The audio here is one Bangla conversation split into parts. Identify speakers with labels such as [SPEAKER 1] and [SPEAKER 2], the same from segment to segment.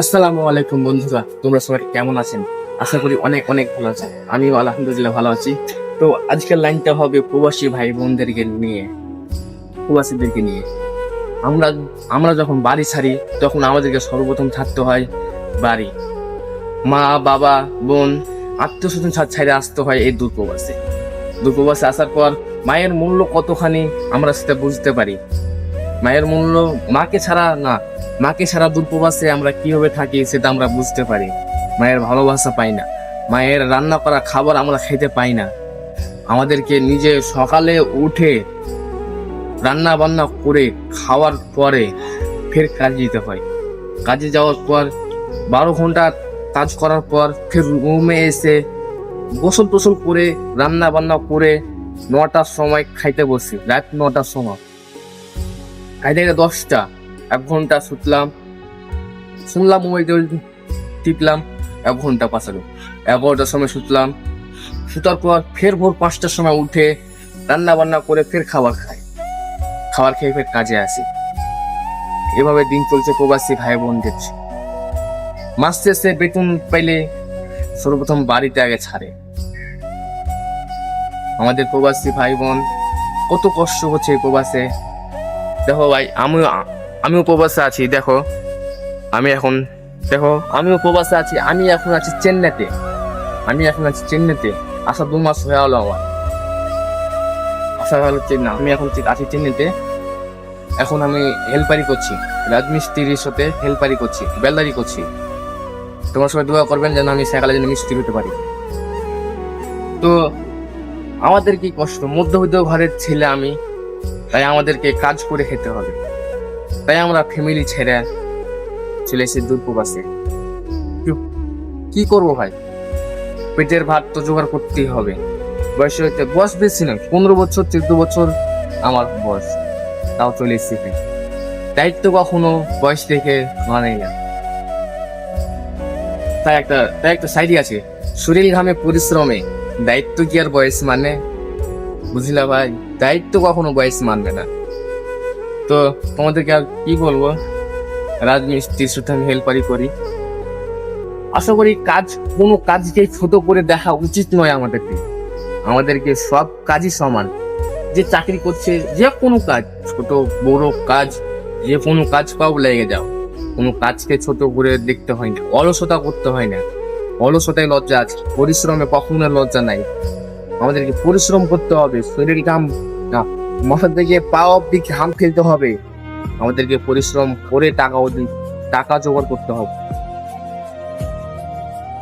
[SPEAKER 1] আসসালামু আলাইকুম বন্ধুরা, তোমরা সবাই কেমন আছেন? আশা করি অনেক অনেক ভালো আছেন। আমিও আলহামদুলিল্লাহ ভালো আছি। তো আজকের লাইনটা হবে প্রবাসী ভাই বোনদেরকে নিয়ে, প্রবাসীদেরকে নিয়ে। আমরা আমরা যখন বাড়ি ছাড়ি তখন আমাদেরকে সর্বপ্রথম থাকতে হয় বাড়ি। মা বাবা বোন আত্মীয় স্বজন ছাড়ে আসতে হয় এই দূরপ্রবাসে। দূরপ্রবাসে আসার পর মায়ের মূল্য কতখানি আমরা সেটা বুঝতে পারি। মায়ের মূল্য মাকে ছাড়া দূরপ্রবাসে আমরা কিভাবে থাকি সেটা আমরা বুঝতে পারি। মায়ের ভালোবাসা পাই না, মায়ের রান্না করা খাবার আমরা খেতে পাই না। আমাদেরকে নিজে সকালে উঠে রান্না বান্না করে খাওয়ার পরে ফের কাজে যেতে হয়। কাজে যাওয়ার পর 12 ঘন্টা কাজ করার পর ফের রুমে এসে গোসল টোসল করে রান্না বান্না করে 9টার সময় খাইতে বসি। রাত 9টার সময় খাইতে গেলে 10টা, 1 ঘন্টা শুনলাম মোবাইল টিপলাম, 1 ঘন্টা পাশালো। 11টার সময় শুতার পর ফের ভোর 5টার সময় উঠে রান্না বান্না করে ফের খাবার খেয়ে ফের কাজে আসি। এভাবে দিন চলছে প্রবাসী ভাই বোনদের। মাস শেষে বেতন পাইলে সর্বপ্রথম বাড়িতে আগে ছাড়ে। আমাদের প্রবাসী ভাই বোন কত কষ্ট হচ্ছে এই প্রবাসে। দেখো ভাই, আমিও প্রবাসে আছি। আমিও প্রবাসে আছি। আমি এখন আছি চেন্নাইতে। আসা 2 মাস হয়ে গেল আমার। আমি এখন আছি চেন্নাইতে। এখন আমি হেল্পারি করছি, রাজমিস্ত্রির সাথে হেল্পারি করছি, বেলদারি করছি। তোমার সবাই দোয়া করবেন যেন আমি সকালে যেন মিস্ত্রি হতে পারি। তো আমাদের কি কষ্ট, মধ্যবিত্ত ঘরের ছেলে আমি, তাই আমাদেরকে কাজ করে খেতে হবে। তাই আমরা ফ্যামিলি ছেড়ে চলে এসে দূরপ্রবাসে। কি করবো ভাই, পেটের ভাত তো জোগাড় করতেই হবে। বয়স বেশি নয়, 15 বছর 14 বছর আমার বয়স, তাও চলে এসেছি। দায়িত্ব কখনো বয়স দেখে মানে না। তাই একটা সাইডি আছে, শরীর ঘামে পরিশ্রমে দায়িত্ব কি আর বয়স মানে? বুঝলা ভাই, দায়িত্ব কখনো বয়স মানবে না। তো তোমাদেরকে আর কি বলবো, রাজমিস্ত্রির সাথে আমি হেল্পারি করি। আশা করি কোনো কাজকে ছোট করে দেখা উচিত নয়। আমাদেরকে সব কাজই সমান। যে চাকরি করছে, যে কোনো কাজ, ছোট বড় কাজ, যে কোনো কাজ পাও লেগে যাও। কোনো কাজকে ছোট করে দেখতে হয় না, অলসতা করতে হয় না। অলসতায় লজ্জা আছে, পরিশ্রমে কখনো লজ্জা নাই। আমাদেরকে পরিশ্রম করতে হবে, শরীর ঘাম মাথা থেকে পা অব্দি ঘাম ফেলতে হবে। আমাদেরকে পরিশ্রম করে টাকা জোগাড় করতে হবে।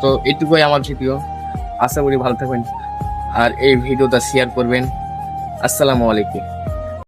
[SPEAKER 1] তো এটুকুই আমার ভিডিও। আশা করি ভালো থাকবেন আর এই ভিডিওটা শেয়ার করবেন। আসসালামু আলাইকুম।